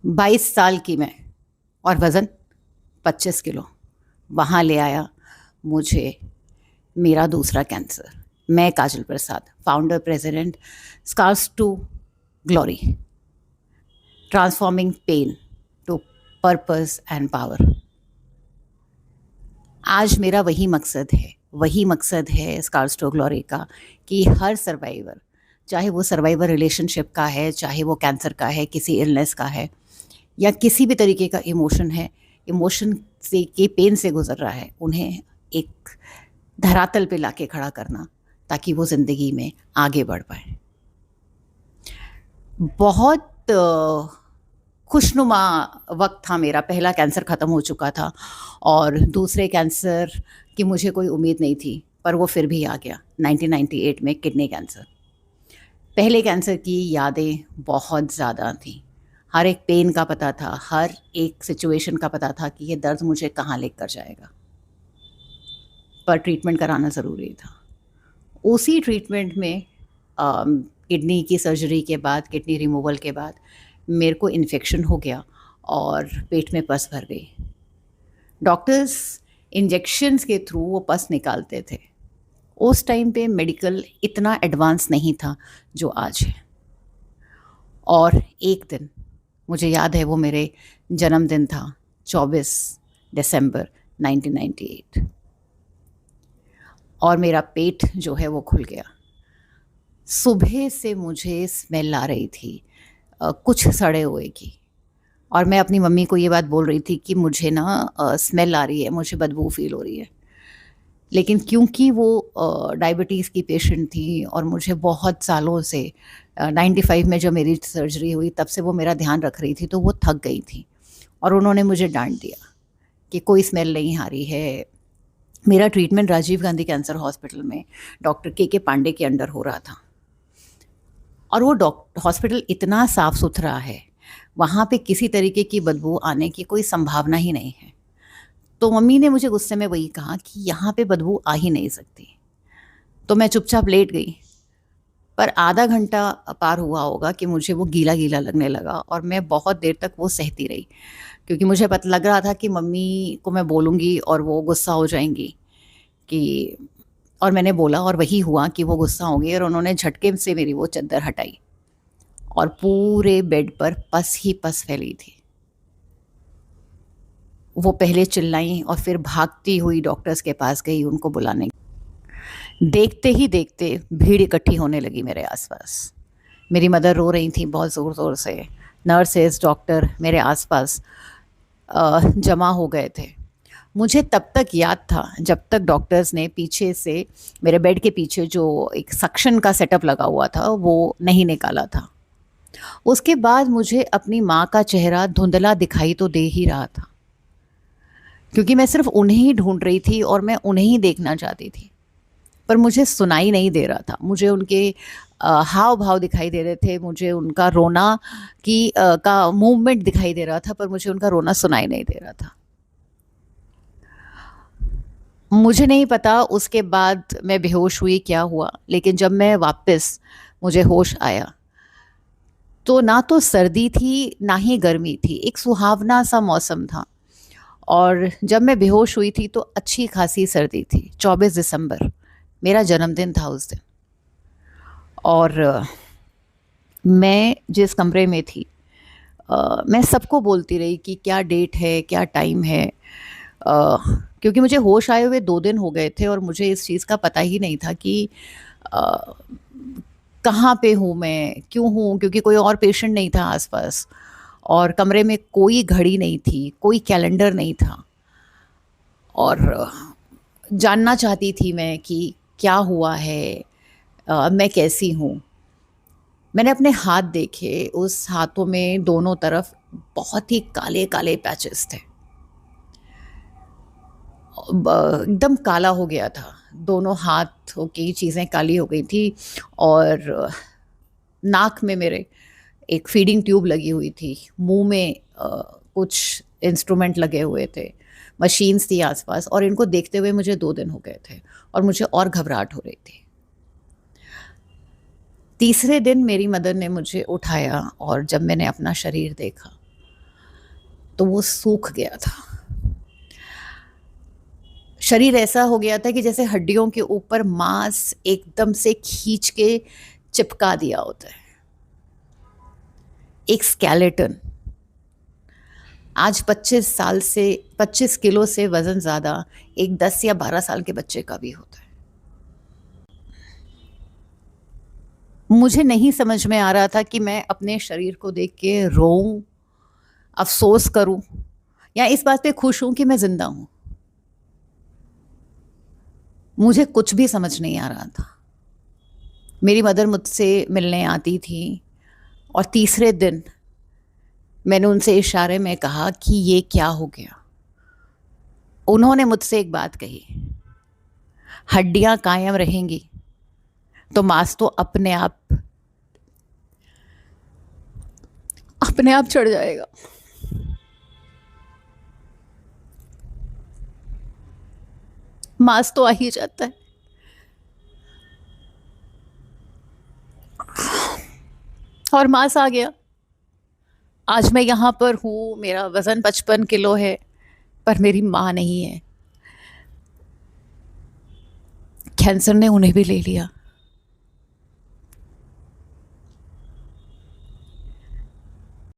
22 साल की मैं, और वज़न 25 किलो। वहाँ ले आया मुझे मेरा दूसरा कैंसर। मैं Kajal Prasad, founder president, scars to glory, transforming pain to purpose and power. आज मेरा वही मकसद है स्कार्स टू ग्लोरी का, कि हर सर्वाइवर, चाहे वो सर्वाइवर रिलेशनशिप का है, चाहे वो कैंसर का है, किसी इलनेस का है, या किसी भी तरीके का इमोशन है, इमोशन से के पेन से गुजर रहा है, उन्हें एक धरातल पे लाके खड़ा करना, ताकि वो ज़िंदगी में आगे बढ़ पाए। बहुत खुशनुमा वक्त था मेरा। पहला कैंसर ख़त्म हो चुका था और दूसरे कैंसर की मुझे कोई उम्मीद नहीं थी, पर वो फिर भी आ गया 1998 में, किडनी कैंसर। पहले कैंसर की यादें बहुत ज़्यादा थीं। हर एक पेन का पता था, हर एक सिचुएशन का पता था कि ये दर्द मुझे कहाँ लेकर जाएगा, पर ट्रीटमेंट कराना ज़रूरी था। उसी ट्रीटमेंट में किडनी की सर्जरी के बाद, किडनी रिमूवल के बाद मेरे को इन्फेक्शन हो गया और पेट में पस भर गई। डॉक्टर्स इंजेक्शन्स के थ्रू वो पस निकालते थे। उस टाइम पे मेडिकल इतना एडवांस नहीं था जो आज है। और एक दिन, मुझे याद है वो मेरे जन्मदिन था, 24 दिसंबर 1998, और मेरा पेट जो है वो खुल गया। सुबह से मुझे स्मेल आ रही थी कुछ सड़े हुए की, और मैं अपनी मम्मी को ये बात बोल रही थी कि मुझे ना स्मेल आ रही है, मुझे बदबू फील हो रही है। लेकिन क्योंकि वो डायबिटीज़ की पेशेंट थी और मुझे बहुत सालों से 95 में जब मेरी सर्जरी हुई तब से वो मेरा ध्यान रख रही थी, तो वो थक गई थी और उन्होंने मुझे डांट दिया कि कोई स्मेल नहीं आ रही है। मेरा treatment Rajiv Gandhi cancer hospital में डॉक्टर के पांडे के अंडर हो रहा था, और वो हॉस्पिटल इतना साफ़ सुथरा है, वहाँ पे किसी तरीके की बदबू आने की कोई संभावना ही नहीं है। तो मम्मी ने मुझे गुस्से में वही कहा कि यहाँ पे बदबू आ ही नहीं सकती। तो मैं चुपचाप लेट गई, पर आधा घंटा पार हुआ होगा कि मुझे वो गीला गीला लगने लगा, और मैं बहुत देर तक वो सहती रही, क्योंकि मुझे पता लग रहा था कि मम्मी को मैं बोलूँगी और वो गुस्सा हो जाएंगी कि, और मैंने बोला और वही हुआ कि वो गुस्सा हो गई और उन्होंने झटके से मेरी वो चद्दर हटाई और पूरे बेड पर पस ही पस फैली थी। वो पहले चिल्लाई और फिर भागती हुई डॉक्टर्स के पास गई उनको बुलाने। देखते ही देखते भीड़ इकट्ठी होने लगी मेरे आसपास। मेरी मदर रो रही थी बहुत ज़ोर ज़ोर से। नर्सेस, डॉक्टर मेरे आसपास जमा हो गए थे। मुझे तब तक याद था जब तक डॉक्टर्स ने पीछे से, मेरे बेड के पीछे जो एक सक्शन का सेटअप लगा हुआ था, वो नहीं निकाला था। उसके बाद मुझे अपनी माँ का चेहरा धुंधला दिखाई तो दे ही रहा था, क्योंकि मैं सिर्फ उन्हें ही ढूंढ रही थी और मैं उन्हें ही देखना चाहती थी, पर मुझे सुनाई नहीं दे रहा था। मुझे उनके हाव भाव दिखाई दे रहे थे, मुझे उनका रोना का मूवमेंट दिखाई दे रहा था, पर मुझे उनका रोना सुनाई नहीं दे रहा था। मुझे नहीं पता उसके बाद मैं बेहोश हुई, क्या हुआ, लेकिन जब मैं वापस, मुझे होश आया, तो ना तो सर्दी थी ना ही गर्मी थी, एक सुहावना सा मौसम था। और जब मैं बेहोश हुई थी तो अच्छी खासी सर्दी थी। 24 दिसंबर मेरा जन्मदिन था उस दिन, और मैं जिस कमरे में थी, मैं सबको बोलती रही कि क्या डेट है, क्या टाइम है, क्योंकि मुझे होश आए हुए 2 दिन हो गए थे और मुझे इस चीज़ का पता ही नहीं था कि कहाँ पे हूँ मैं, क्यों हूँ, क्योंकि कोई और पेशेंट नहीं था आसपास और कमरे में कोई घड़ी नहीं थी, कोई कैलेंडर नहीं था, और जानना चाहती थी मैं कि क्या हुआ है, मैं कैसी हूँ। मैंने अपने हाथ देखे, उस हाथों में दोनों तरफ बहुत ही काले काले पैचेस थे, एकदम काला हो गया था, दोनों हाथों की चीज़ें काली हो गई थी, और नाक में मेरे एक फीडिंग ट्यूब लगी हुई थी, मुंह में कुछ इंस्ट्रूमेंट लगे हुए थे, मशीन्स थी आसपास, और इनको देखते हुए मुझे 2 दिन हो गए थे और मुझे और घबराहट हो रही थी। तीसरे दिन मेरी मदर ने मुझे उठाया और जब मैंने अपना शरीर देखा तो वो सूख गया था। शरीर ऐसा हो गया था कि जैसे हड्डियों के ऊपर मांस एकदम से खींच के चिपका दिया होता है, एक स्केलेटन। आज 25 किलो से वज़न ज़्यादा एक 10 या 12 साल के बच्चे का भी होता है। मुझे नहीं समझ में आ रहा था कि मैं अपने शरीर को देख के रोऊं, अफ़सोस करूं, या इस बात पे खुश हूं कि मैं ज़िंदा हूं। मुझे कुछ भी समझ नहीं आ रहा था। मेरी मदर मुझसे मिलने आती थी और तीसरे दिन मैंने उनसे इशारे में कहा कि ये क्या हो गया। उन्होंने मुझसे एक बात कही, हड्डियां कायम रहेंगी तो मांस तो अपने आप चढ़ जाएगा। मांस तो आ ही जाता है। और मांस आ गया। आज मैं यहाँ पर हूँ, मेरा वज़न 55 किलो है, पर मेरी माँ नहीं है। कैंसर ने उन्हें भी ले लिया।